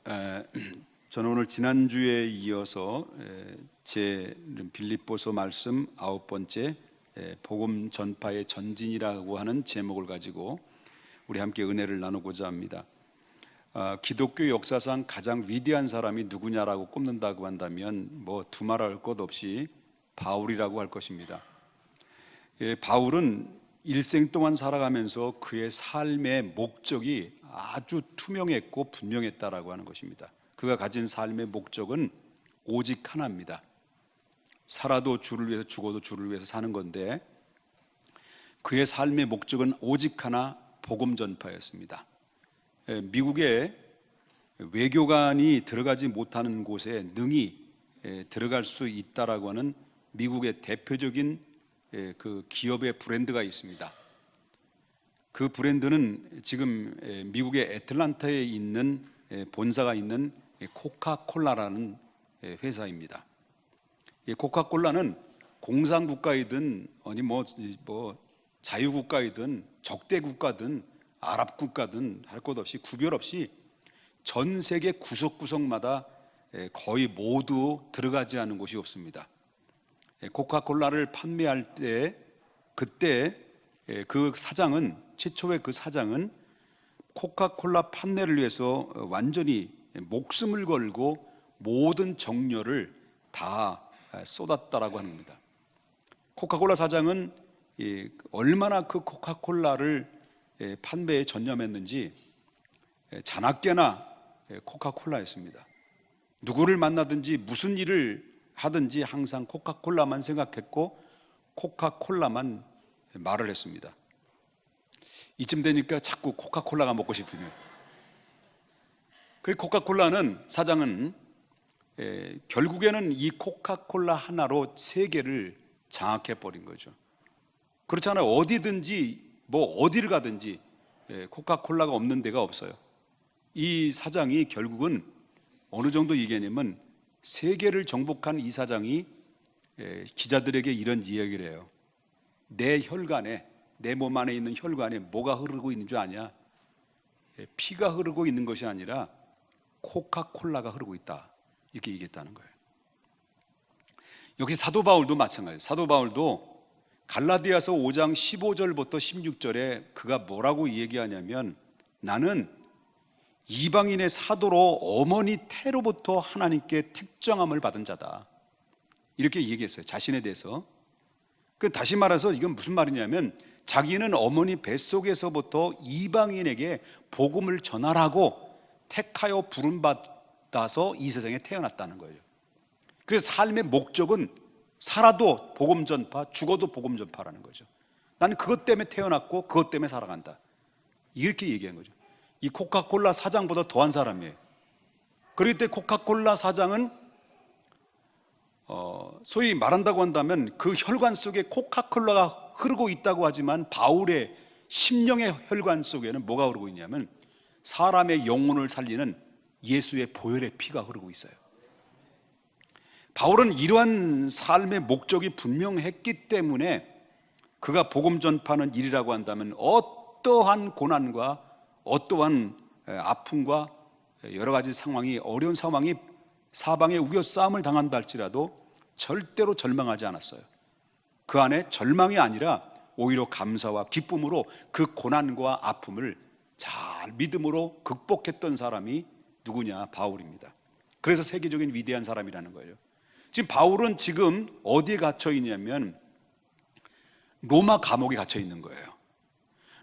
에, 저는 오늘 지난주에 이어서 제 빌립보서 말씀 9번째 복음 전파의 전진이라고 하는 제목을 가지고 우리 함께 은혜를 나누고자 합니다. 기독교 역사상 가장 위대한 사람이 누구냐라고 꼽는다고 한다면 뭐 두말할 것 없이 바울이라고 할 것입니다. 바울은 일생 동안 살아가면서 그의 삶의 목적이 아주 투명했고 분명했다라고 하는 것입니다. 그가 가진 삶의 목적은 오직 하나입니다. 살아도 주를 위해서, 죽어도 주를 위해서 사는 건데 그의 삶의 목적은 오직 하나, 복음 전파였습니다. 미국의 외교관이 들어가지 못하는 곳에 능히 들어갈 수 있다라고 하는 미국의 대표적인 그 기업의 브랜드가 있습니다. 그 브랜드는 지금 미국의 애틀랜타에 있는 본사가 있는 코카콜라라는 회사입니다. 이 코카콜라는 공산국가이든 아니 뭐 자유국가이든 적대국가든 아랍국가든 할 것 없이 구별 없이 전 세계 구석구석마다 거의 모두 들어가지 않은 곳이 없습니다. 코카콜라를 판매할 때 그때 그 사장은 최초의 그 사장은 코카콜라 판매를 위해서 완전히 목숨을 걸고 모든 정열을 다 쏟았다라고 합니다. 코카콜라 사장은 얼마나 그 코카콜라를 판매에 전념했는지 자나깨나 코카콜라였습니다. 누구를 만나든지 무슨 일을 하든지 항상 코카콜라만 생각했고 코카콜라만 말을 했습니다. 이쯤 되니까 자꾸 코카콜라가 먹고 싶더니 그 코카콜라는 사장은 결국에는 이 코카콜라 하나로 세계를 장악해 버린 거죠. 그렇잖아요. 어디든지 뭐 어디를 가든지 코카콜라가 없는 데가 없어요. 이 사장이 결국은 어느 정도 얘기냐면 세계를 정복한 이 사장이 기자들에게 이런 이야기를 해요. 내 혈관에, 내 몸 안에 있는 혈관에 뭐가 흐르고 있는 줄 아냐? 피가 흐르고 있는 것이 아니라 코카콜라가 흐르고 있다, 이렇게 얘기했다는 거예요. 역시 사도 바울도 마찬가지예요. 사도 바울도 갈라디아서 5장 15절부터 16절에 그가 뭐라고 얘기하냐면 나는 이방인의 사도로 어머니 태로부터 하나님께 택정함을 받은 자다, 이렇게 얘기했어요. 자신에 대해서. 다시 말해서 이건 무슨 말이냐면 자기는 어머니 뱃속에서부터 이방인에게 복음을 전하라고 택하여 부름받아서 이 세상에 태어났다는 거예요. 그래서 삶의 목적은 살아도 복음 전파, 죽어도 복음 전파라는 거죠. 나는 그것 때문에 태어났고 그것 때문에 살아간다, 이렇게 얘기한 거죠. 이 코카콜라 사장보다 더한 사람이에요. 그럴 때 코카콜라 사장은 소위 말한다고 한다면 그 혈관 속에 코카콜라가 흐르고 있다고 하지만 바울의 심령의 혈관 속에는 뭐가 흐르고 있냐면 사람의 영혼을 살리는 예수의 보혈의 피가 흐르고 있어요. 바울은 이러한 삶의 목적이 분명했기 때문에 그가 복음 전파하는 일이라고 한다면 어떠한 고난과 어떠한 아픔과 여러 가지 상황이, 어려운 상황이 사방에 우겨싸움을 당한다 할지라도 절대로 절망하지 않았어요. 그 안에 절망이 아니라 오히려 감사와 기쁨으로 그 고난과 아픔을 잘 믿음으로 극복했던 사람이 누구냐? 바울입니다. 그래서 세계적인 위대한 사람이라는 거예요. 지금 바울은 지금 어디에 갇혀 있냐면 로마 감옥에 갇혀 있는 거예요.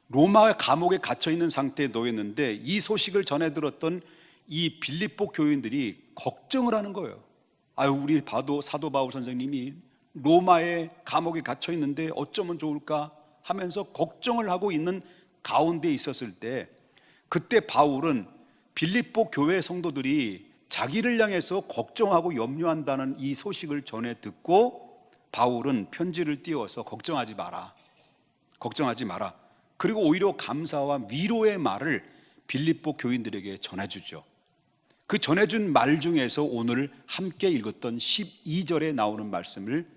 로마 감옥에 갇혀 있는 상태에 놓였는데 이 소식을 전해 들었던 이 빌립보 교인들이 걱정을 하는 거예요. 아유, 우리 봐도 사도 바울 선생님이 로마의 감옥에 갇혀 있는데 어쩌면 좋을까 하면서 걱정을 하고 있는 가운데 있었을 때 그때 바울은 빌립보 교회 성도들이 자기를 향해서 걱정하고 염려한다는 이 소식을 전해 듣고 바울은 편지를 띄워서 걱정하지 마라, 걱정하지 마라, 그리고 오히려 감사와 위로의 말을 빌립보 교인들에게 전해주죠. 그 전해준 말 중에서 오늘 함께 읽었던 12절에 나오는 말씀을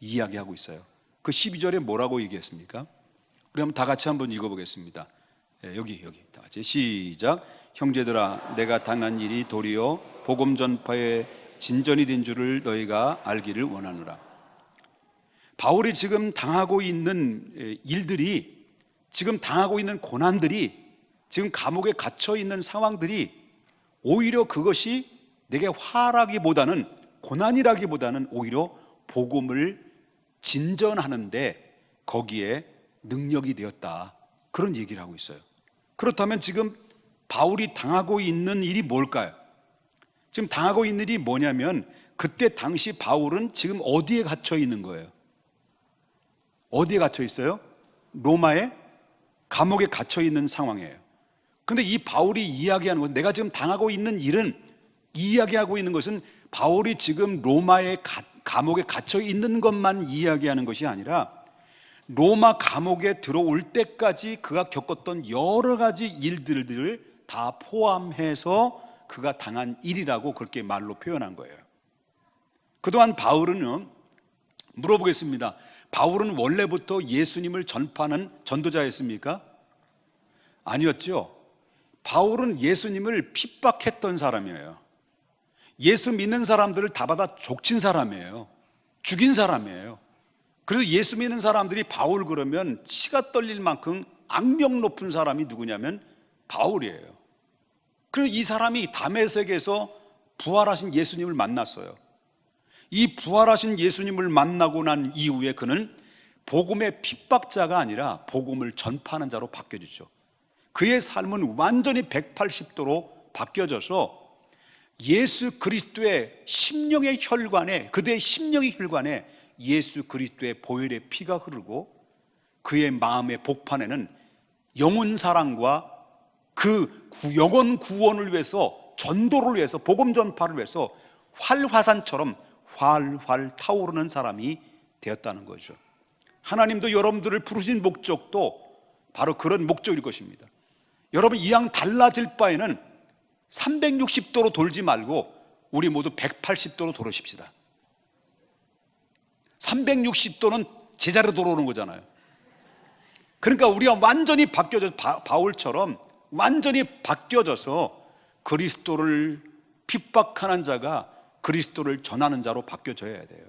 이야기하고 있어요. 그 12절에 뭐라고 얘기했습니까? 우리 한번 다 같이 한번 읽어보겠습니다. 여기 다 같이 시작. 형제들아, 내가 당한 일이 도리어 복음 전파의 진전이 된 줄을 너희가 알기를 원하노라. 바울이 지금 당하고 있는 일들이, 지금 당하고 있는 고난들이, 지금 감옥에 갇혀 있는 상황들이 오히려 그것이 내게 화라기보다는, 고난이라기보다는 오히려 복음을 진전하는데 거기에 능력이 되었다, 그런 얘기를 하고 있어요. 그렇다면 지금 바울이 당하고 있는 일이 뭘까요? 지금 당하고 있는 일이 뭐냐면, 그때 당시 바울은 지금 어디에 갇혀 있는 거예요? 어디에 갇혀 있어요? 로마의 감옥에 갇혀 있는 상황이에요. 근데 이 바울이 이야기하는 것, 내가 지금 당하고 있는 일은, 이야기하고 있는 것은 바울이 지금 로마의 감옥에 갇혀 있는 것만 이야기하는 것이 아니라 로마 감옥에 들어올 때까지 그가 겪었던 여러 가지 일들을 다 포함해서 그가 당한 일이라고 그렇게 말로 표현한 거예요. 그동안 바울은, 물어보겠습니다. 바울은 원래부터 예수님을 전파하는 전도자였습니까? 아니었죠. 바울은 예수님을 핍박했던 사람이에요. 예수 믿는 사람들을 다 받아 족친 사람이에요. 죽인 사람이에요. 그래서 예수 믿는 사람들이 바울 그러면 치가 떨릴 만큼 악명 높은 사람이 누구냐면 바울이에요. 그래서 이 사람이 다메섹에서 부활하신 예수님을 만났어요. 이 부활하신 예수님을 만나고 난 이후에 그는 복음의 핍박자가 아니라 복음을 전파하는 자로 바뀌어지죠. 그의 삶은 완전히 180도로 바뀌어져서 예수 그리스도의 심령의 혈관에, 그대의 심령의 혈관에 예수 그리스도의 보혈의 피가 흐르고 그의 마음의 복판에는 영혼 사랑과 그 영혼 구원을 위해서, 전도를 위해서, 복음 전파를 위해서 활화산처럼 활활 타오르는 사람이 되었다는 거죠. 하나님도 여러분들을 부르신 목적도 바로 그런 목적일 것입니다. 여러분, 이왕 달라질 바에는 360도로 돌지 말고 우리 모두 180도로 돌으십시다. 360도는 제자리로 돌아오는 거잖아요. 그러니까 우리가 완전히 바뀌어져서, 바울처럼 완전히 바뀌어져서 그리스도를 핍박하는 자가 그리스도를 전하는 자로 바뀌어져야 돼요.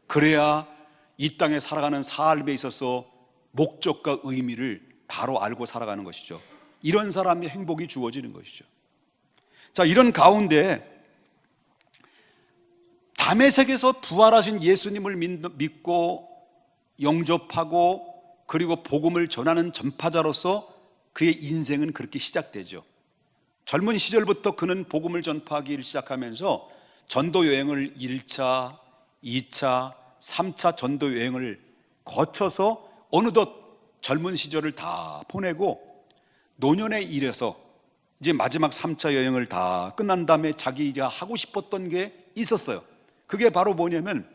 그래야 이 땅에 살아가는 삶에 있어서 목적과 의미를 바로 알고 살아가는 것이죠. 이런 사람의 행복이 주어지는 것이죠. 자, 이런 가운데 다메섹에서 부활하신 예수님을 믿고 영접하고 그리고 복음을 전하는 전파자로서 그의 인생은 그렇게 시작되죠. 젊은 시절부터 그는 복음을 전파하기를 시작하면서 전도 여행을 1차, 2차, 3차 전도 여행을 거쳐서 어느덧 젊은 시절을 다 보내고 노년에 이르러서 이제 마지막 3차 여행을 다 끝난 다음에 자기가 하고 싶었던 게 있었어요. 그게 바로 뭐냐면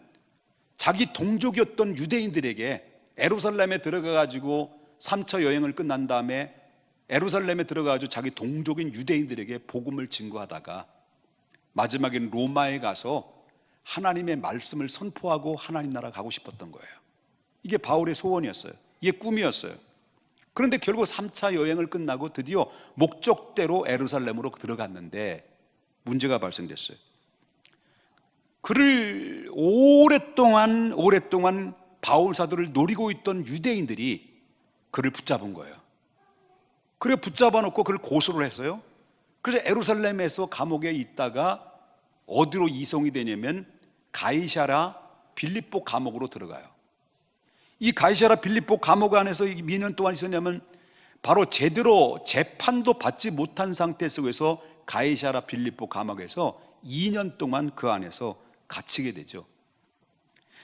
자기 동족이었던 유대인들에게 예루살렘에 들어가가지고 3차 여행을 끝난 다음에 예루살렘에 들어가가지고 자기 동족인 유대인들에게 복음을 증거하다가 마지막엔 로마에 가서 하나님의 말씀을 선포하고 하나님 나라 가고 싶었던 거예요. 이게 바울의 소원이었어요. 이게 꿈이었어요. 그런데 결국 3차 여행을 끝나고 드디어 목적대로 예루살렘으로 들어갔는데 문제가 발생됐어요. 그를 오랫동안 바울 사도를 노리고 있던 유대인들이 그를 붙잡은 거예요. 그래 붙잡아 놓고 그를 고소를 했어요. 그래서 예루살렘에서 감옥에 있다가 어디로 이송이 되냐면 가이사랴 빌립보 감옥으로 들어가요. 이 가이사랴 빌립보 감옥 안에서 몇 년 동안 있었냐면 바로 제대로 재판도 받지 못한 상태 속에서 가이사랴 빌립보 감옥에서 2년 동안 그 안에서 갇히게 되죠.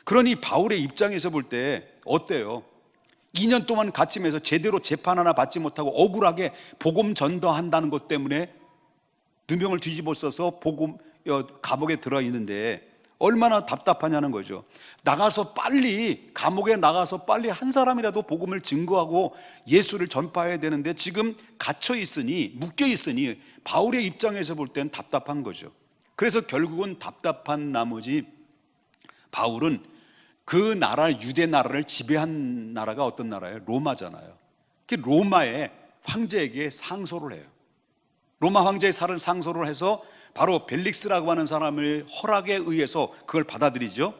그러니 바울의 입장에서 볼 때 어때요? 2년 동안 갇히면서 제대로 재판 하나 받지 못하고 억울하게 복음 전도한다는 것 때문에 누명을 뒤집어 써서 감옥에 들어 있는데 얼마나 답답하냐는 거죠. 감옥에 나가서 빨리 한 사람이라도 복음을 증거하고 예수를 전파해야 되는데 지금 갇혀 있으니, 묶여 있으니 바울의 입장에서 볼 때는 답답한 거죠. 그래서 결국은 답답한 나머지 바울은 그 나라, 유대 나라를 지배한 나라가 어떤 나라예요? 로마잖아요. 로마의 황제에게 상소를 해요. 로마 황제의 살을 상소를 해서 바로 벨릭스라고 하는 사람의 허락에 의해서 그걸 받아들이죠.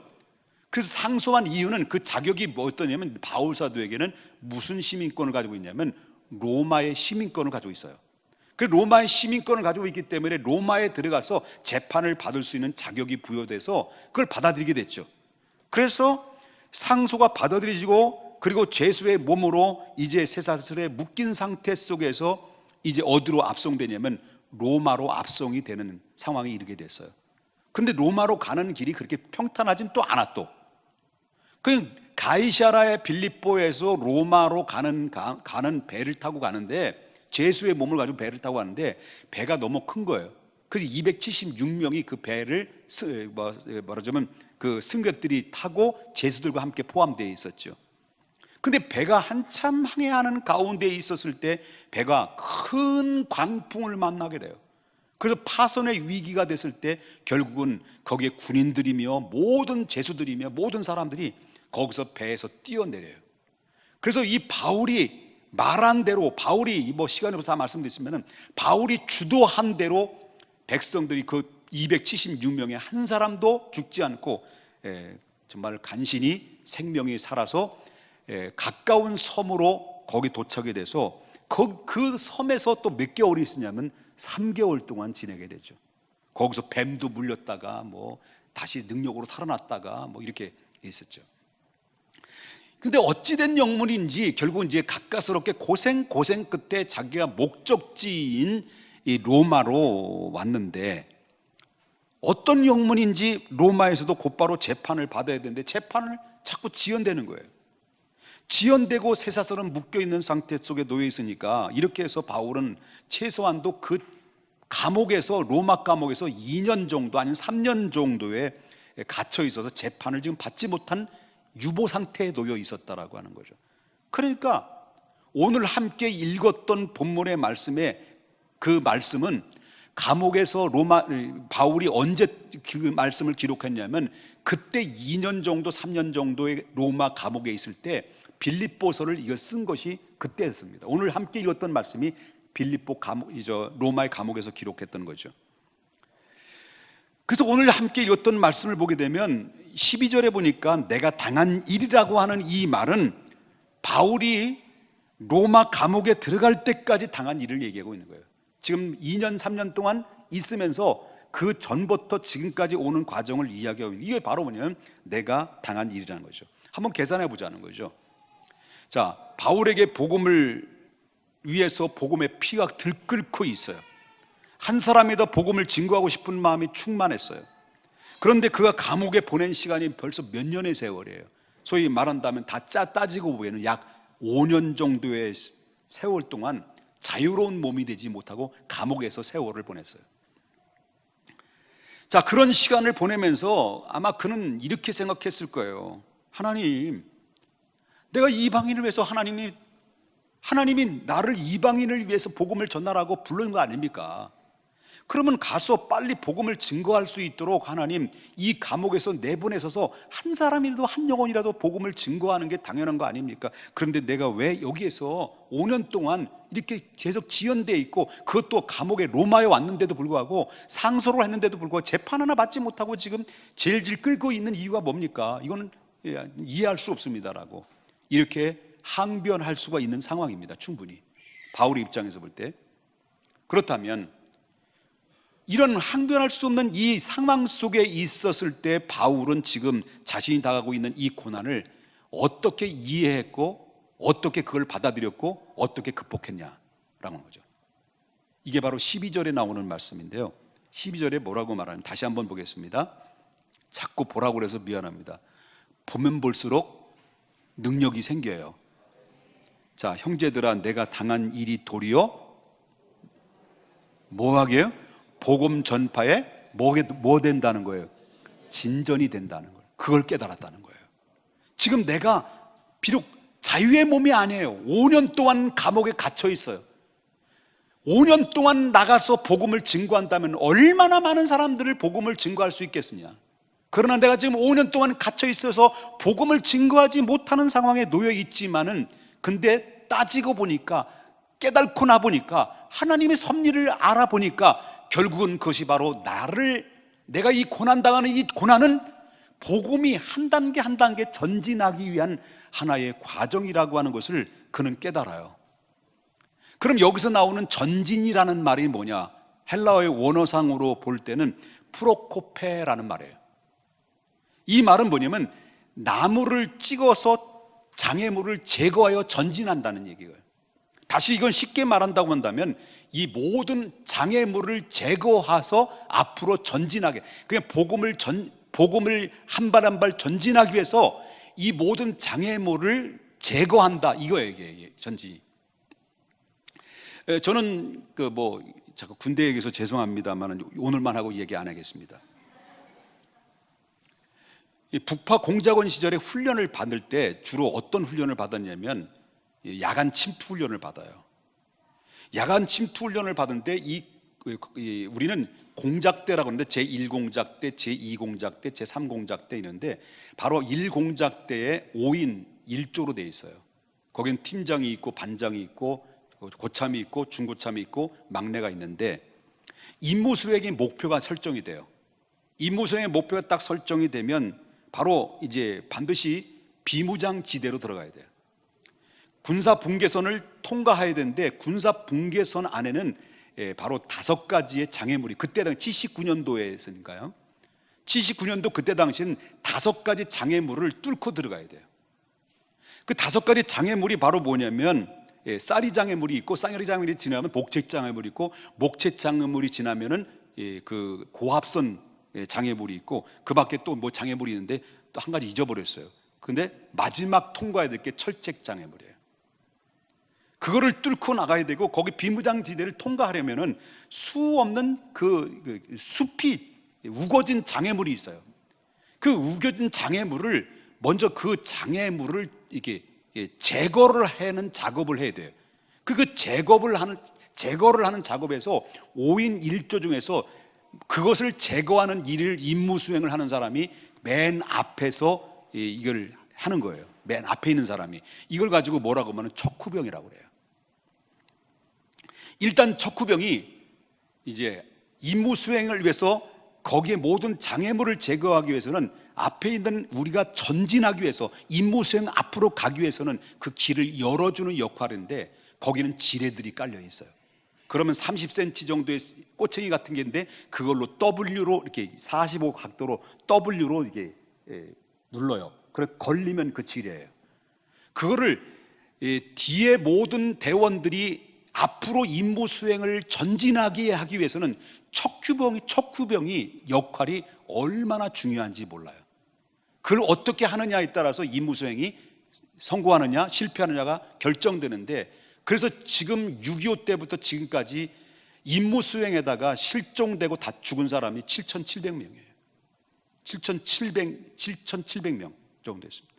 그래서 상소한 이유는 그 자격이 뭐였냐면 바울 사도에게는 무슨 시민권을 가지고 있냐면 로마의 시민권을 가지고 있어요. 그 로마의 시민권을 가지고 있기 때문에 로마에 들어가서 재판을 받을 수 있는 자격이 부여돼서 그걸 받아들이게 됐죠. 그래서 상소가 받아들여지고, 그리고 죄수의 몸으로 이제 쇠사슬에 묶인 상태 속에서 이제 어디로 압송되냐면 로마로 압송이 되는 상황에 이르게 됐어요. 그런데 로마로 가는 길이 그렇게 평탄하진 또 않아. 또 그 가이사라의 빌립보에서 로마로 가는 배를 타고 가는데, 죄수의 몸을 가지고 배를 타고 가는데 배가 너무 큰 거예요. 그래서 276명이 그 배를 말하자면 그 승객들이 타고 죄수들과 함께 포함되어 있었죠. 근데 배가 한참 항해하는 가운데 있었을 때 배가 큰 광풍을 만나게 돼요. 그래서 파손의 위기가 됐을 때 결국은 거기에 군인들이며 모든 죄수들이며 모든 사람들이 거기서 배에서 뛰어내려요. 그래서 이 바울이 말한 대로, 바울이 시간으로 다 말씀드렸으면 바울이 주도한 대로 백성들이 그 276명의 한 사람도 죽지 않고 정말 간신히 생명이 살아서 가까운 섬으로 거기 도착이 돼서 그 섬에서 또 몇 개월이 있었냐면 3개월 동안 지내게 되죠. 거기서 뱀도 물렸다가 다시 능력으로 살아났다가 이렇게 있었죠. 근데 어찌된 영문인지 결국 이제 가까스럽게 고생 끝에 자기가 목적지인 이 로마로 왔는데, 어떤 영문인지 로마에서도 곧바로 재판을 받아야 되는데 재판을 자꾸 지연되는 거예요. 지연되고 쇠사슬은 묶여있는 상태 속에 놓여 있으니까 이렇게 해서 바울은 최소한도 그 감옥에서, 로마 감옥에서 2년 정도 아니면 3년 정도에 갇혀 있어서 재판을 지금 받지 못한 유보 상태에 놓여 있었다라고 하는 거죠. 그러니까 오늘 함께 읽었던 본문의 말씀에 그 말씀은 감옥에서 바울이 언제 그 말씀을 기록했냐면 그때 2년 정도 3년 정도의 로마 감옥에 있을 때 빌립보서를 이거 쓴 것이 그때였습니다. 오늘 함께 읽었던 말씀이 로마의 감옥에서 기록했던 거죠. 그래서 오늘 함께 읽었던 말씀을 보게 되면 12절에 보니까 내가 당한 일이라고 하는 이 말은 바울이 로마 감옥에 들어갈 때까지 당한 일을 얘기하고 있는 거예요. 지금 2년 3년 동안 있으면서 그 전부터 지금까지 오는 과정을 이야기하고 있는, 이게 바로 뭐냐면 내가 당한 일이라는 거죠. 한번 계산해 보자는 거죠. 자, 바울에게 복음을 위해서 복음의 피가 들끓고 있어요. 한 사람이 더 복음을 증거하고 싶은 마음이 충만했어요. 그런데 그가 감옥에 보낸 시간이 벌써 몇 년의 세월이에요. 소위 말한다면 다 따지고 보기에는 약 5년 정도의 세월 동안 자유로운 몸이 되지 못하고 감옥에서 세월을 보냈어요. 자, 그런 시간을 보내면서 아마 그는 이렇게 생각했을 거예요. 하나님, 내가 이방인을 위해서 하나님이 나를 이방인을 위해서 복음을 전하라고 부른 거 아닙니까? 그러면 가서 빨리 복음을 증거할 수 있도록 하나님 이 감옥에서 내보내셔서 한 사람이라도 한 영혼이라도 복음을 증거하는 게 당연한 거 아닙니까? 그런데 내가 왜 여기에서 5년 동안 이렇게 계속 지연되어 있고, 그것도 감옥에 로마에 왔는데도 불구하고 상소를 했는데도 불구하고 재판 하나 받지 못하고 지금 질질 끌고 있는 이유가 뭡니까? 이거는 이해할 수 없습니다라고 이렇게 항변할 수가 있는 상황입니다. 충분히 바울의 입장에서 볼 때. 그렇다면 이런 항변할 수 없는 이 상황 속에 있었을 때 바울은 지금 자신이 당하고 있는 이 고난을 어떻게 이해했고, 어떻게 그걸 받아들였고, 어떻게 극복했냐라는 거죠. 이게 바로 12절에 나오는 말씀인데요. 12절에 뭐라고 말하는, 다시 한번 보겠습니다. 자꾸 보라고 그래서 미안합니다. 보면 볼수록 능력이 생겨요. 자, 형제들아, 내가 당한 일이 도리어 뭐하게 해요? 복음 전파에 뭐 된다는 거예요? 진전이 된다는 거예요. 그걸 깨달았다는 거예요. 지금 내가 비록 자유의 몸이 아니에요. 5년 동안 감옥에 갇혀 있어요. 5년 동안 나가서 복음을 증거한다면 얼마나 많은 사람들을 복음을 증거할 수 있겠느냐. 그러나 내가 지금 5년 동안 갇혀 있어서 복음을 증거하지 못하는 상황에 놓여 있지만은, 근데 따지고 보니까, 깨달고 나 보니까 하나님의 섭리를 알아보니까 결국은 그것이 바로 내가 이 고난당하는 이 고난은 복음이 한 단계 한 단계 전진하기 위한 하나의 과정이라고 하는 것을 그는 깨달아요. 그럼 여기서 나오는 전진이라는 말이 뭐냐? 헬라어의 원어상으로 볼 때는 프로코페라는 말이에요. 이 말은 뭐냐면 나무를 찍어서 장애물을 제거하여 전진한다는 얘기예요. 다시 이건 쉽게 말한다고 한다면 이 모든 장애물을 제거해서 앞으로 전진하게, 그냥 복음을 한 발 한 발 전진하기 위해서 이 모든 장애물을 제거한다, 이거예요. 이게 전지. 저는 자꾸 군대 얘기해서 죄송합니다만 오늘만 하고 얘기 안 하겠습니다. 이 북파 공작원 시절에 훈련을 받을 때 주로 어떤 훈련을 받았냐면 야간 침투 훈련을 받아요. 야간 침투 훈련을 받는데 우리는 공작대라고 하는데 제1공작대, 제2공작대, 제3공작대 있는데 바로 1공작대에 5인 1조로 되어 있어요. 거기는 팀장이 있고 반장이 있고 고참이 있고 중고참이 있고 막내가 있는데 임무 수행의 목표가 설정이 돼요. 임무 수행의 목표가 딱 설정이 되면 바로 이제 반드시 비무장지대로 들어가야 돼요. 군사 분계선을 통과해야 되는데 군사 분계선 안에는 바로 5가지의 장애물이, 그때 당시 79년도에서니까요. 79년도 그때 당시는 5가지 장애물을 뚫고 들어가야 돼요. 그 5가지 장애물이 바로 뭐냐면 쌀이 장애물이 있고, 쌀이 장애물이 지나면 목책 장애물이 있고, 목책 장애물이 지나면은 그 고압선 장애물이 있고, 그 밖에 또 뭐 장애물이 있는데 또 한 가지 잊어버렸어요. 근데 마지막 통과해야 될 게 철책 장애물이에요. 그거를 뚫고 나가야 되고, 거기 비무장지대를 통과하려면은 수 없는 그 숲이 우거진 장애물이 있어요. 그 우거진 장애물을 먼저 그 장애물을 이렇게 제거를 하는 작업을 해야 돼요. 그 제거를 하는 작업에서 5인 1조 중에서 그것을 제거하는 일을 임무 수행을 하는 사람이 맨 앞에서 이걸 하는 거예요. 맨 앞에 있는 사람이. 이걸 가지고 뭐라고 하면 척후병이라고 그래요. 일단 척후병이 이제 임무 수행을 위해서 거기에 모든 장애물을 제거하기 위해서는 앞에 있는 우리가 전진하기 위해서, 임무 수행 앞으로 가기 위해서는 그 길을 열어주는 역할인데 거기는 지뢰들이 깔려 있어요. 그러면 30cm 정도의 꼬챙이 같은 게 있는데 그걸로 W로 이렇게 45 각도로 W로 이게 눌러요. 그래 걸리면 그 지뢰예요. 그거를 뒤에 모든 대원들이 앞으로 임무 수행을 전진하게 하기 위해서는 척후병이 역할이 얼마나 중요한지 몰라요. 그걸 어떻게 하느냐에 따라서 임무 수행이 성공하느냐 실패하느냐가 결정되는데, 그래서 지금 6.25 때부터 지금까지 임무 수행에다가 실종되고 다 죽은 사람이 7,700명이에요. 7,700명 정도 됐습니다.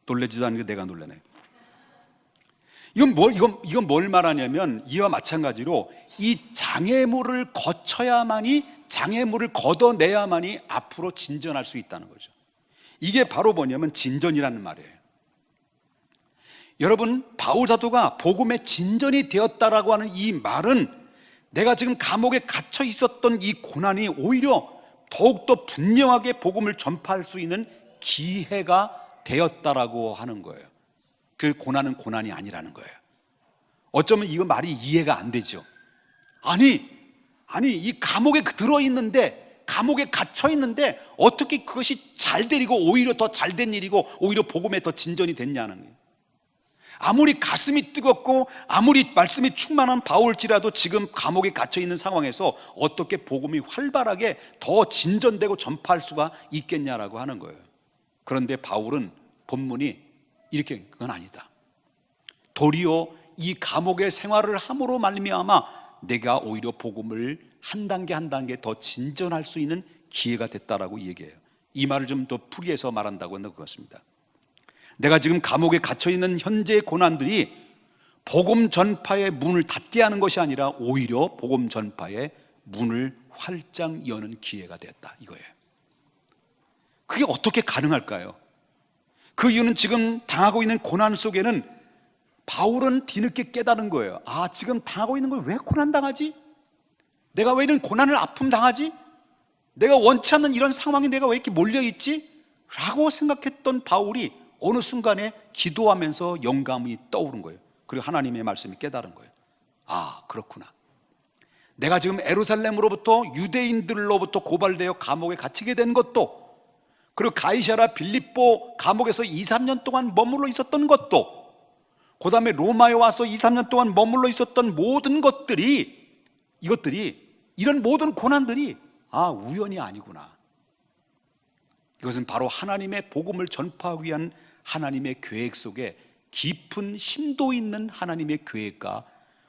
놀라지도 않은 게 내가 놀라네. 이건 뭘 말하냐면 이와 마찬가지로 이 장애물을 거쳐야만이, 장애물을 걷어내야만이 앞으로 진전할 수 있다는 거죠. 이게 바로 뭐냐면 진전이라는 말이에요. 여러분, 바울 사도가 복음의 진전이 되었다라고 하는 이 말은 내가 지금 감옥에 갇혀 있었던 이 고난이 오히려 더욱더 분명하게 복음을 전파할 수 있는 기회가 되었다라고 하는 거예요. 그 고난은 고난이 아니라는 거예요. 어쩌면 이거 말이 이해가 안 되죠. 아니 이 감옥에 들어있는데, 감옥에 갇혀있는데 어떻게 그것이 잘 되리고 오히려 더 잘된 일이고 오히려 복음에 더 진전이 됐냐는 거예요. 아무리 가슴이 뜨겁고 아무리 말씀이 충만한 바울지라도 지금 감옥에 갇혀있는 상황에서 어떻게 복음이 활발하게 더 진전되고 전파할 수가 있겠냐라고 하는 거예요. 그런데 바울은 본문이 이렇게, 그건 아니다. 도리어 이 감옥의 생활을 함으로 말미암아 내가 오히려 복음을 한 단계 한 단계 더 진전할 수 있는 기회가 됐다라고 얘기해요. 이 말을 좀 더 풀이해서 말한다고 하는 것 같습니다. 내가 지금 감옥에 갇혀있는 현재의 고난들이 복음 전파의 문을 닫게 하는 것이 아니라 오히려 복음 전파의 문을 활짝 여는 기회가 되었다, 이거예요. 그게 어떻게 가능할까요? 그 이유는 지금 당하고 있는 고난 속에는 바울은 뒤늦게 깨달은 거예요. 아, 지금 당하고 있는 걸 왜 고난당하지? 내가 왜 이런 고난을 아픔 당하지? 내가 원치 않는 이런 상황에 내가 왜 이렇게 몰려있지? 라고 생각했던 바울이 어느 순간에 기도하면서 영감이 떠오른 거예요. 그리고 하나님의 말씀이 깨달은 거예요. 아, 그렇구나. 내가 지금 예루살렘으로부터 유대인들로부터 고발되어 감옥에 갇히게 된 것도, 그리고 가이사랴 빌립보 감옥에서 2, 3년 동안 머물러 있었던 것도, 그 다음에 로마에 와서 2, 3년 동안 머물러 있었던 모든 이것들이 이런 모든 고난들이 우연이 아니구나. 이것은 바로 하나님의 복음을 전파하기 위한 하나님의 계획 속에 깊은 심도 있는 하나님의 계획과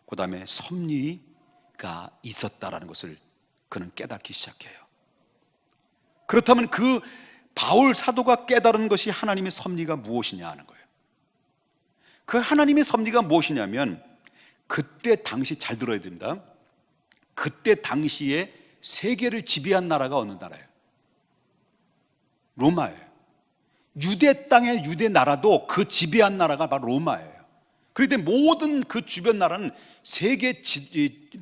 그 다음에 섭리가 있었다라는 것을 그는 깨닫기 시작해요. 그렇다면 그 바울 사도가 깨달은 것이 하나님의 섭리가 무엇이냐 하는 거예요. 그 하나님의 섭리가 무엇이냐면, 그때 당시, 잘 들어야 됩니다, 그때 당시에 세계를 지배한 나라가 어느 나라예요? 로마예요. 유대 땅의 유대 나라도 그 지배한 나라가 바로 로마예요. 그런데 모든 그 주변 나라는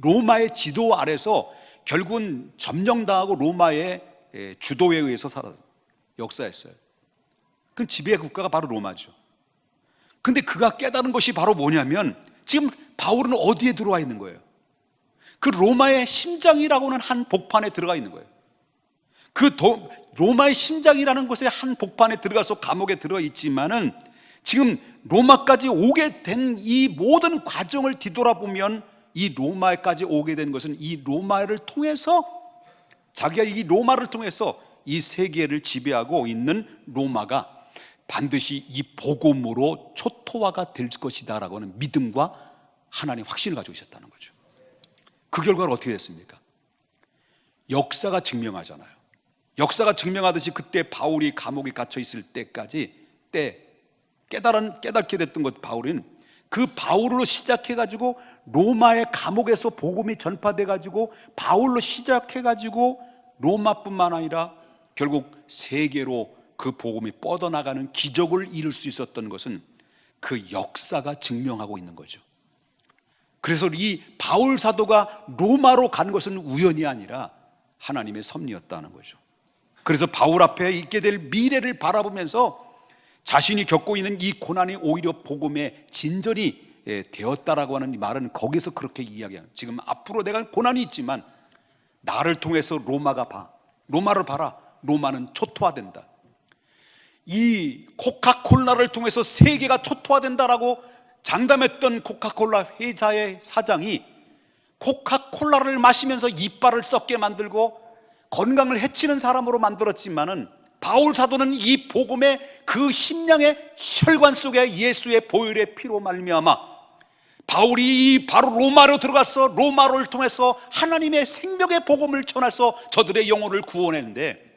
로마의 지도 아래서 결국은 점령당하고 로마의 주도에 의해서 역사했어요. 그 지배 국가가 바로 로마죠. 근데 그가 깨달은 것이 바로 뭐냐면, 지금 바울은 어디에 들어와 있는 거예요? 그 로마의 심장이라고는 한 복판에 들어가 있는 거예요. 로마의 심장이라는 곳에 한 복판에 들어가서 감옥에 들어 있지만은, 지금 로마까지 오게 된 이 모든 과정을 뒤돌아보면, 이 로마까지 오게 된 것은 이 로마를 통해서, 자기가 이 로마를 통해서 이 세계를 지배하고 있는 로마가 반드시 이 복음으로 초토화가 될 것이다 라고 하는 믿음과 하나님의 확신을 가지고 있었다는 거죠. 그 결과가 어떻게 됐습니까? 역사가 증명하잖아요. 역사가 증명하듯이 그때 바울이 감옥에 갇혀 있을 때까지 깨닫게 됐던 것, 바울은 그 바울로 시작해가지고 로마의 감옥에서 복음이 전파돼가지고 바울로 시작해가지고 로마뿐만 아니라 결국 세계로 그 복음이 뻗어나가는 기적을 이룰 수 있었던 것은 그 역사가 증명하고 있는 거죠. 그래서 이 바울 사도가 로마로 간 것은 우연이 아니라 하나님의 섭리였다는 거죠. 그래서 바울 앞에 있게 될 미래를 바라보면서 자신이 겪고 있는 이 고난이 오히려 복음의 진전이 되었다라고 하는 말은 거기서 그렇게 이야기해요. 지금 앞으로 내가 고난이 있지만 나를 통해서 로마를 봐라. 로마는 초토화된다. 이 코카콜라를 통해서 세계가 초토화된다라고 장담했던 코카콜라 회사의 사장이 코카콜라를 마시면서 이빨을 썩게 만들고 건강을 해치는 사람으로 만들었지만은, 바울 사도는 이 복음의 그 심령의 혈관 속에 예수의 보혈의 피로 말미암아 바울이 바로 로마로 들어가서 로마를 통해서 하나님의 생명의 복음을 전해서 저들의 영혼을 구원했는데,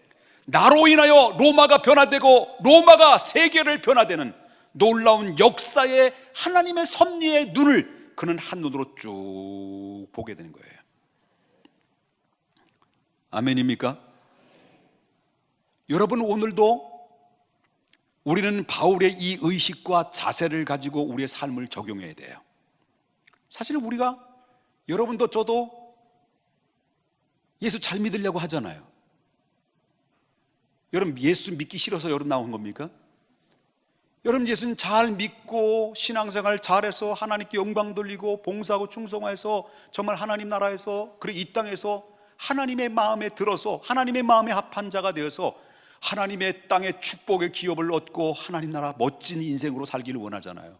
나로 인하여 로마가 변화되고 로마가 세계를 변화되는 놀라운 역사의 하나님의 섭리의 눈을 그는 한눈으로 쭉 보게 되는 거예요. 아멘입니까? 여러분, 오늘도 우리는 바울의 이 의식과 자세를 가지고 우리의 삶을 적용해야 돼요. 사실 우리가, 여러분도 저도 예수 잘 믿으려고 하잖아요. 여러분, 예수 믿기 싫어서 여러분 나온 겁니까? 여러분, 예수님 잘 믿고 신앙생활 잘해서 하나님께 영광 돌리고 봉사하고 충성해서 정말 하나님 나라에서, 그리고 이 땅에서 하나님의 마음에 들어서 하나님의 마음에 합한 자가 되어서 하나님의 땅의 축복의 기업을 얻고 하나님 나라 멋진 인생으로 살기를 원하잖아요.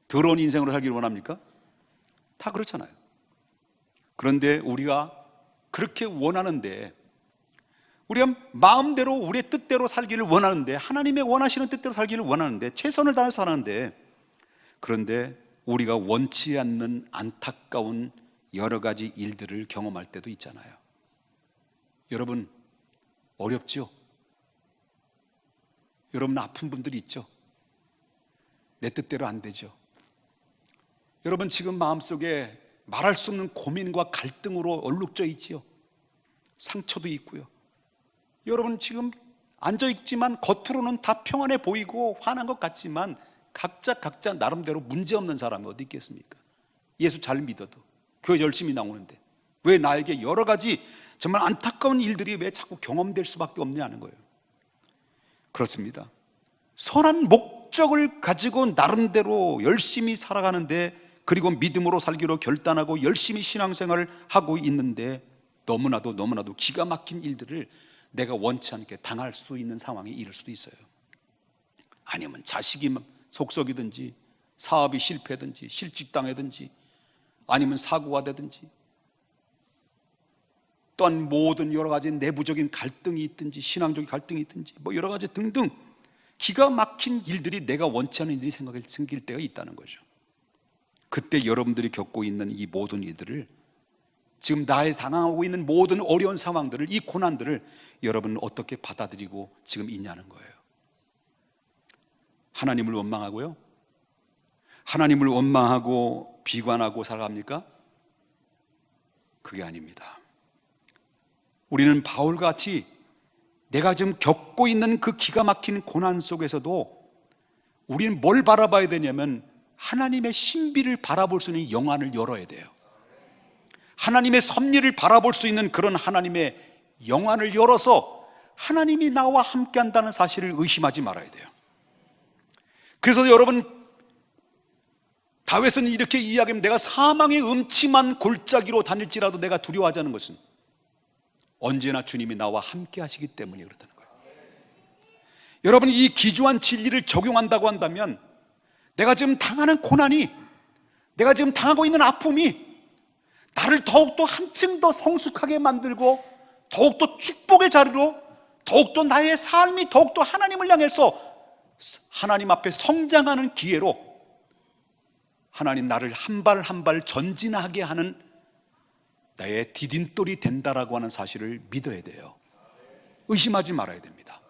더러운 인생으로 살기를 원합니까? 다 그렇잖아요. 그런데 우리가 그렇게 원하는데, 우리가 마음대로 우리의 뜻대로 살기를 원하는데, 하나님의 원하시는 뜻대로 살기를 원하는데, 최선을 다해서 사는데, 그런데 우리가 원치 않는 안타까운 여러 가지 일들을 경험할 때도 있잖아요. 여러분, 어렵죠? 여러분, 아픈 분들이 있죠? 내 뜻대로 안 되죠? 여러분, 지금 마음속에 말할 수 없는 고민과 갈등으로 얼룩져 있지요? 상처도 있고요. 여러분, 지금 앉아있지만 겉으로는 다 평안해 보이고 환한 것 같지만 각자 나름대로 문제없는 사람이 어디 있겠습니까? 예수 잘 믿어도, 교회 열심히 나오는데 왜 나에게 여러 가지 정말 안타까운 일들이 왜 자꾸 경험될 수밖에 없냐는 거예요. 그렇습니다. 선한 목적을 가지고 나름대로 열심히 살아가는데, 그리고 믿음으로 살기로 결단하고 열심히 신앙생활을 하고 있는데 너무나도 기가 막힌 일들을 내가 원치 않게 당할 수 있는 상황에 이를 수도 있어요. 아니면 자식이 속썩이든지, 사업이 실패든지, 실직당하든지, 아니면 사고가 되든지, 또한 모든 여러 가지 내부적인 갈등이 있든지, 신앙적인 갈등이 있든지, 뭐 여러 가지 등등 기가 막힌 일들이, 내가 원치 않는 일들이 생길 때가 있다는 거죠. 그때 여러분들이 겪고 있는 이 모든 일들을, 지금 나의 당하고 있는 모든 어려운 상황들을, 이 고난들을 여러분은 어떻게 받아들이고 지금 있냐는 거예요. 하나님을 원망하고요? 하나님을 원망하고 비관하고 살아갑니까? 그게 아닙니다. 우리는 바울같이 내가 지금 겪고 있는 그 기가 막힌 고난 속에서도 우리는 뭘 바라봐야 되냐면 하나님의 신비를 바라볼 수 있는 영안을 열어야 돼요. 하나님의 섭리를 바라볼 수 있는 그런 하나님의 영안을 열어서 하나님이 나와 함께 한다는 사실을 의심하지 말아야 돼요. 그래서 여러분, 다윗은 이렇게 이야기합니다. 내가 사망의 음침한 골짜기로 다닐지라도 내가 두려워하지 않는 것은 언제나 주님이 나와 함께 하시기 때문에 그렇다는 거예요. 여러분, 이 기주한 진리를 적용한다고 한다면 내가 지금 당하는 고난이, 내가 지금 당하고 있는 아픔이 나를 더욱더 한층 더 성숙하게 만들고 더욱더 축복의 자리로, 더욱더 나의 삶이 더욱더 하나님을 향해서 하나님 앞에 성장하는 기회로, 하나님 나를 한 발 한 발 전진하게 하는 나의 디딤돌이 된다라고 하는 사실을 믿어야 돼요. 의심하지 말아야 됩니다.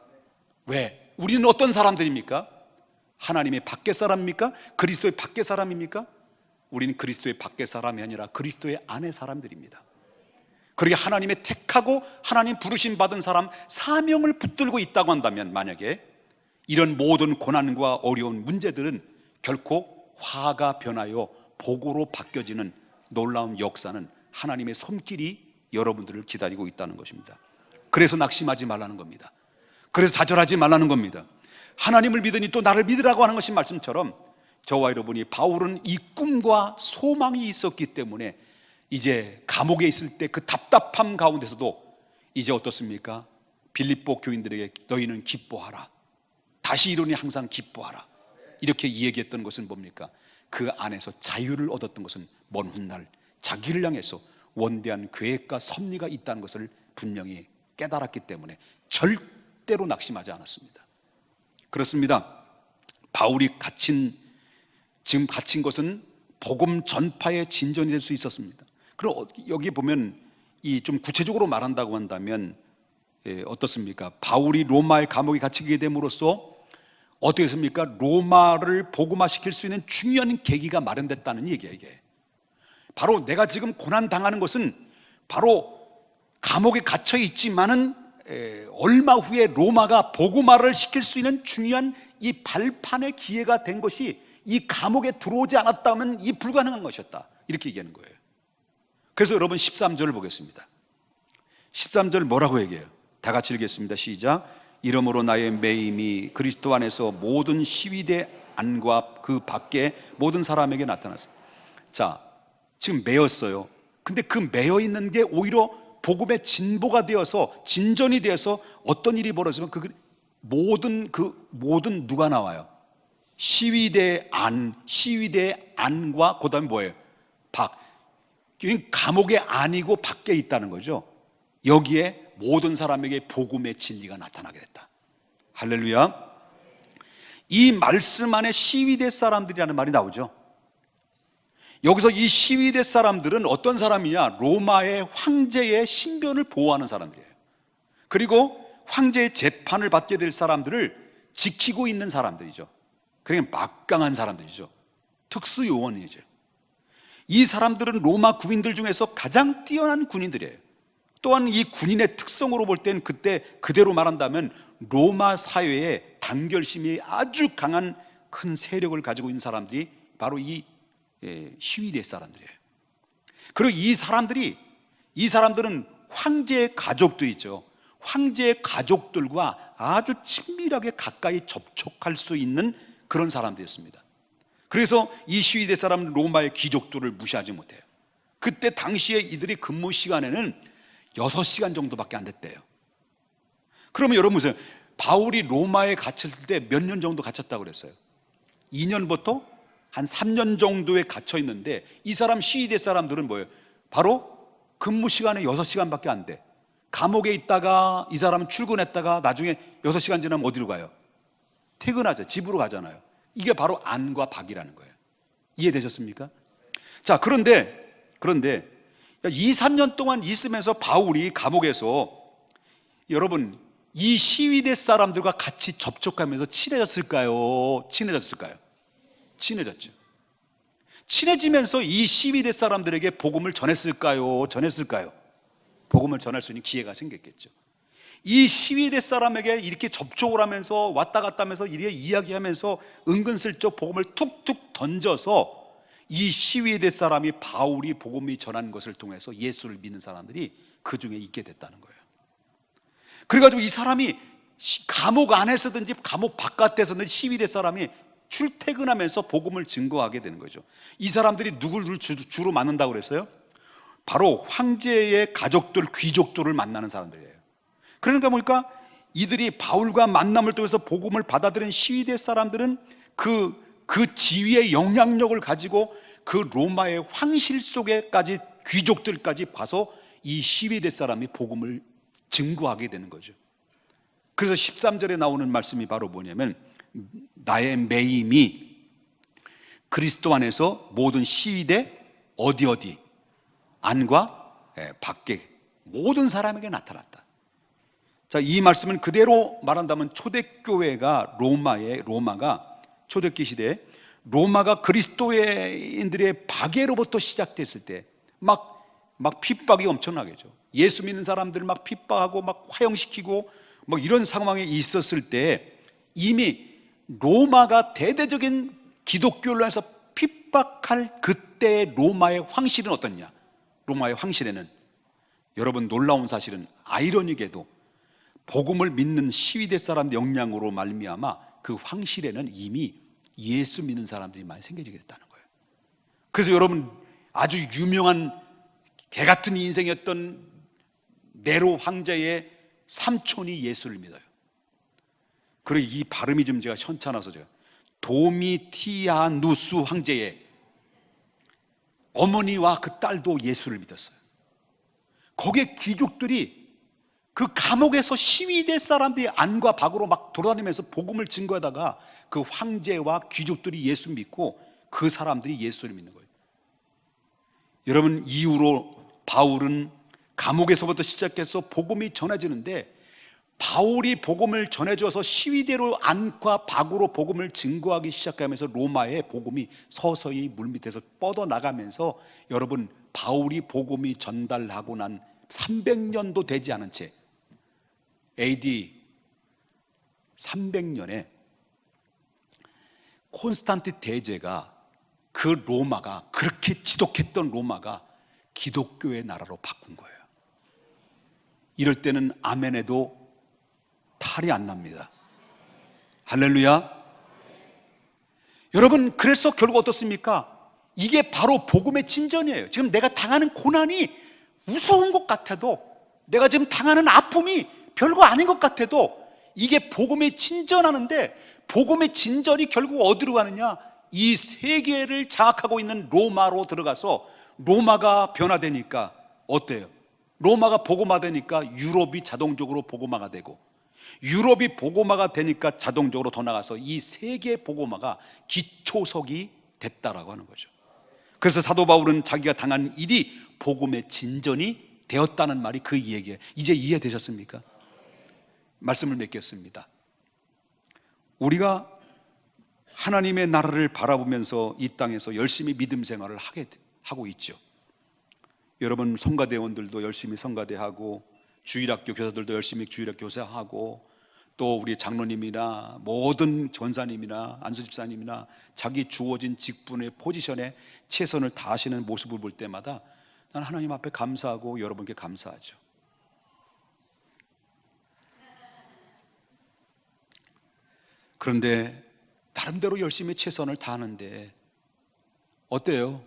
왜? 우리는 어떤 사람들입니까? 하나님의 밖의 사람입니까? 그리스도의 밖의 사람입니까? 우리는 그리스도의 밖의 사람이 아니라 그리스도의 안의 사람들입니다. 그렇게 하나님의 택하고 하나님 부르심 받은 사람, 사명을 붙들고 있다고 한다면, 만약에 이런 모든 고난과 어려운 문제들은 결코 화가 변하여 복으로 바뀌어지는 놀라운 역사는 하나님의 손길이 여러분들을 기다리고 있다는 것입니다. 그래서 낙심하지 말라는 겁니다. 그래서 좌절하지 말라는 겁니다. 하나님을 믿으니 또 나를 믿으라고 하는 것이 말씀처럼, 저와 여러분이, 바울은 이 꿈과 소망이 있었기 때문에 이제 감옥에 있을 때 그 답답함 가운데서도 이제 어떻습니까? 빌립보 교인들에게 너희는 기뻐하라, 다시 이루니 항상 기뻐하라, 이렇게 얘기했던 것은 뭡니까? 그 안에서 자유를 얻었던 것은 먼 훗날 자기를 향해서 원대한 계획과 섭리가 있다는 것을 분명히 깨달았기 때문에 절대로 낙심하지 않았습니다. 그렇습니다. 바울이 지금 갇힌 것은 복음 전파의 진전이 될 수 있었습니다. 그럼 여기 보면 좀 구체적으로 말한다고 한다면 어떻습니까? 바울이 로마의 감옥에 갇히게 됨으로써 어떻게 했습니까? 로마를 복음화시킬 수 있는 중요한 계기가 마련됐다는 얘기예요. 이게 바로 내가 지금 고난 당하는 것은 바로 감옥에 갇혀 있지만은 얼마 후에 로마가 복음화를 시킬 수 있는 중요한 이 발판의 기회가 된 것이 이 감옥에 들어오지 않았다면 이 불가능한 것이었다, 이렇게 얘기하는 거예요. 그래서 여러분 13절을 보겠습니다. 13절 뭐라고 얘기해요? 다 같이 읽겠습니다. 시작. 이러므로 나의 매임이 그리스도 안에서 모든 시위대 안과 그 밖에 모든 사람에게 나타났습니다. 자, 지금 매였어요. 근데 그 매여 있는 게 오히려 복음의 진보가 되어서, 진전이 되어서 어떤 일이 벌어지면 모든 누가 나와요? 시위대 안과 그 다음에 뭐예요? 감옥의 안이고 밖에 있다는 거죠. 여기에 모든 사람에게 복음의 진리가 나타나게 됐다. 할렐루야. 이 말씀 안에 시위대 사람들이라는 말이 나오죠. 여기서 이 시위대 사람들은 어떤 사람이냐? 로마의 황제의 신변을 보호하는 사람들이에요. 그리고 황제의 재판을 받게 될 사람들을 지키고 있는 사람들이죠. 그러니까 막강한 사람들이죠. 특수요원이죠. 이 사람들은 로마 군인들 중에서 가장 뛰어난 군인들이에요. 또한 이 군인의 특성으로 볼 땐 그때 그대로 말한다면 로마 사회에 단결심이 아주 강한 큰 세력을 가지고 있는 사람들이 바로 이 시위대 사람들이에요. 그리고 이 사람들은 황제의 가족도 있죠. 황제의 가족들과 아주 친밀하게 가까이 접촉할 수 있는 그런 사람들이었습니다. 그래서 이 시위대 사람은 로마의 귀족들을 무시하지 못해요. 그때 당시에 이들이 근무 시간에는 6시간 정도밖에 안 됐대요. 그러면 여러분 보세요. 바울이 로마에 갇혔을 때 몇 년 정도 갇혔다고 그랬어요? 2년부터 한 3년 정도에 갇혀 있는데, 이 사람 시위대 사람들은 뭐예요? 바로 근무 시간에 6시간밖에 안 돼. 감옥에 있다가 이 사람은 출근했다가 나중에 6시간 지나면 어디로 가요? 퇴근하죠. 집으로 가잖아요. 이게 바로 안과 박이라는 거예요. 이해되셨습니까? 자, 그런데 2, 3년 동안 있으면서 바울이 감옥에서, 여러분, 이 시위대 사람들과 같이 접촉하면서 친해졌을까요? 친해졌죠. 친해지면서 이 시위대 사람들에게 복음을 전했을까요? 복음을 전할 수 있는 기회가 생겼겠죠. 이 시위대 사람에게 이렇게 접촉을 하면서 왔다 갔다 하면서 이렇게 이야기하면서 은근슬쩍 복음을 툭툭 던져서 이 시위대 사람이 바울이 복음이 전한 것을 통해서 예수를 믿는 사람들이 그 중에 있게 됐다는 거예요. 그래가지고 이 사람이 감옥 안에서든지 감옥 바깥에서든지 시위대 사람이 출퇴근하면서 복음을 증거하게 되는 거죠. 이 사람들이 누구를 주로 만난다고 그랬어요? 바로 황제의 가족들, 귀족들을 만나는 사람들이에요. 그러니까 뭐니까 이들이 바울과 만남을 통해서 복음을 받아들인 시위대 사람들은 그 지위의 영향력을 가지고 그 로마의 황실 속에까지 귀족들까지 봐서 이 시위대 사람이 복음을 증거하게 되는 거죠. 그래서 13절에 나오는 말씀이 바로 뭐냐면, 나의 매임이 그리스도 안에서 모든 시위대 어디 안과 밖에 모든 사람에게 나타났다. 자, 이 말씀은 그대로 말한다면 초대교회가 로마가 초대기 시대에 로마가 그리스도인들의 박해로부터 시작됐을 때 막 핍박이 엄청나겠죠. 예수 믿는 사람들을 막 핍박하고 막 화형시키고 뭐 이런 상황에 있었을 때, 이미 로마가 대대적인 기독교를 해서 핍박할 그때의 로마의 황실은 어떻냐? 로마의 황실에는, 여러분 놀라운 사실은 아이러니게도 복음을 믿는 시위대 사람 영향으로 말미암아 그 황실에는 이미 예수 믿는 사람들이 많이 생겨지게 됐다는 거예요. 그래서 여러분, 아주 유명한 개같은 인생이었던 네로 황제의 삼촌이 예수를 믿어요. 그리고 이 발음이 좀 제가 현찮아서 도미티아누스 황제의 어머니와 그 딸도 예수를 믿었어요. 거기에 귀족들이 그 감옥에서 시위대 사람들이 안과 밖으로 막 돌아다니면서 복음을 증거하다가 그 황제와 귀족들이 예수 믿고 그 사람들이 예수를 믿는 거예요. 여러분, 이후로 바울은 감옥에서부터 시작해서 복음이 전해지는데, 바울이 복음을 전해줘서 시위대로 안과 밖으로 복음을 증거하기 시작하면서 로마의 복음이 서서히 물밑에서 뻗어나가면서, 여러분, 바울이 복음이 전달하고 난 300년도 되지 않은 채 AD 300년에 콘스탄티 대제가 그 로마가, 그렇게 지독했던 로마가 기독교의 나라로 바꾼 거예요. 이럴 때는 아멘에도 탈이 안 납니다. 할렐루야. 여러분, 그래서 결국 어떻습니까? 이게 바로 복음의 진전이에요. 지금 내가 당하는 고난이 무서운 것 같아도, 내가 지금 당하는 아픔이 별거 아닌 것 같아도, 이게 복음의 진전하는데, 복음의 진전이 결국 어디로 가느냐? 이 세계를 장악하고 있는 로마로 들어가서 로마가 변화되니까 어때요? 로마가 복음화되니까 유럽이 자동적으로 복음화가 되고, 유럽이 복음화가 되니까 자동적으로 더 나가서 이 세계 복음화가 기초석이 됐다라고 하는 거죠. 그래서 사도 바울은 자기가 당한 일이 복음의 진전이 되었다는 말이 그 얘기예요. 이제 이해되셨습니까? 말씀을 맺겠습니다. 우리가 하나님의 나라를 바라보면서 이 땅에서 열심히 믿음 생활을 하고 있죠. 여러분, 성가대원들도 열심히 성가대하고, 주일학교 교사들도 열심히 주일학교 교사하고, 또 우리 장로님이나 모든 전사님이나 안수 집사님이나 자기 주어진 직분의 포지션에 최선을 다하시는 모습을 볼 때마다 나는 하나님 앞에 감사하고 여러분께 감사하죠. 그런데 나름대로 열심히 최선을 다하는데 어때요?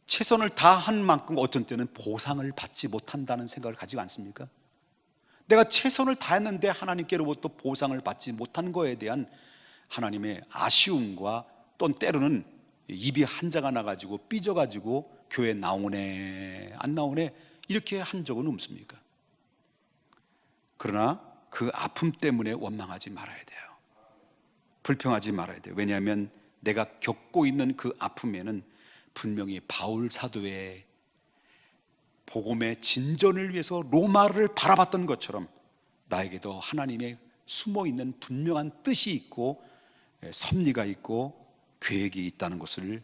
최선을 다한 만큼 어떤 때는 보상을 받지 못한다는 생각을 가지고 않습니까? 내가 최선을 다했는데 하나님께로부터 보상을 받지 못한 거에 대한 하나님의 아쉬움과 또 때로는 입이 한자가 나가지고 삐져가지고 교회 나오네 안 나오네 이렇게 한 적은 없습니까? 그러나 그 아픔 때문에 원망하지 말아야 돼요. 불평하지 말아야 돼요. 왜냐하면 내가 겪고 있는 그 아픔에는 분명히 바울 사도의 복음의 진전을 위해서 로마를 바라봤던 것처럼 나에게도 하나님의 숨어있는 분명한 뜻이 있고 섭리가 있고 계획이 있다는 것을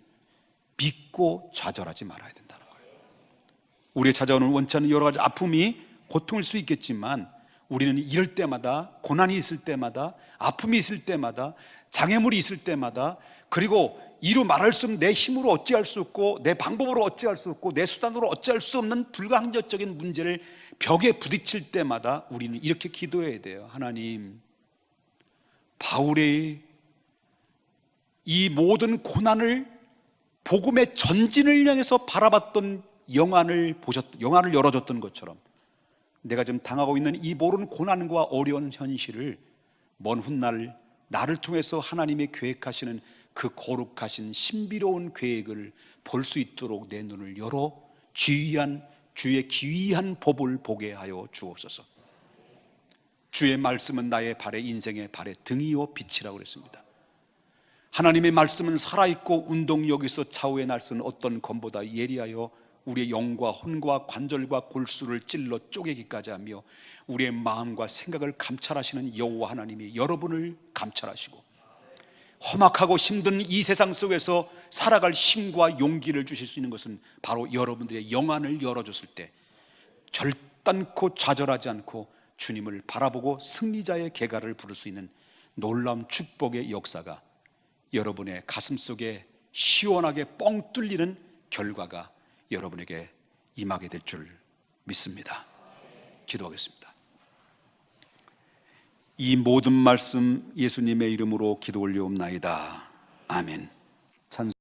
믿고 좌절하지 말아야 된다는 거예요. 우리의 찾아오는 원치 않는 여러 가지 아픔이 고통일 수 있겠지만 우리는 이럴 때마다, 고난이 있을 때마다, 아픔이 있을 때마다, 장애물이 있을 때마다, 그리고 이루 말할 수 없는 내 힘으로 어찌할 수 없고 내 방법으로 어찌할 수 없고 내 수단으로 어찌할 수 없는 불가항력적인 문제를 벽에 부딪힐 때마다 우리는 이렇게 기도해야 돼요. 하나님, 바울의 이 모든 고난을 복음의 전진을 향해서 바라봤던 영안을 열어줬던 것처럼 내가 지금 당하고 있는 이 모든 고난과 어려운 현실을 먼 훗날 나를 통해서 하나님의 계획하시는 그 거룩하신 신비로운 계획을 볼 수 있도록 내 눈을 열어 주의 기이한 법을 보게 하여 주옵소서. 주의 말씀은 나의 발의 인생의 발의 등이요 빛이라고 그랬습니다. 하나님의 말씀은 살아있고 운동력에서 좌우의 날선 어떤 검보다 예리하여 우리의 영과 혼과 관절과 골수를 찔러 쪼개기까지 하며 우리의 마음과 생각을 감찰하시는 여호와 하나님이 여러분을 감찰하시고 험악하고 힘든 이 세상 속에서 살아갈 힘과 용기를 주실 수 있는 것은 바로 여러분들의 영안을 열어줬을 때 결단코 좌절하지 않고 주님을 바라보고 승리자의 계가를 부를 수 있는 놀라운 축복의 역사가 여러분의 가슴 속에 시원하게 뻥 뚫리는 결과가 여러분에게 임하게 될 줄 믿습니다. 기도하겠습니다. 이 모든 말씀 예수님의 이름으로 기도 올려옵나이다. 아멘.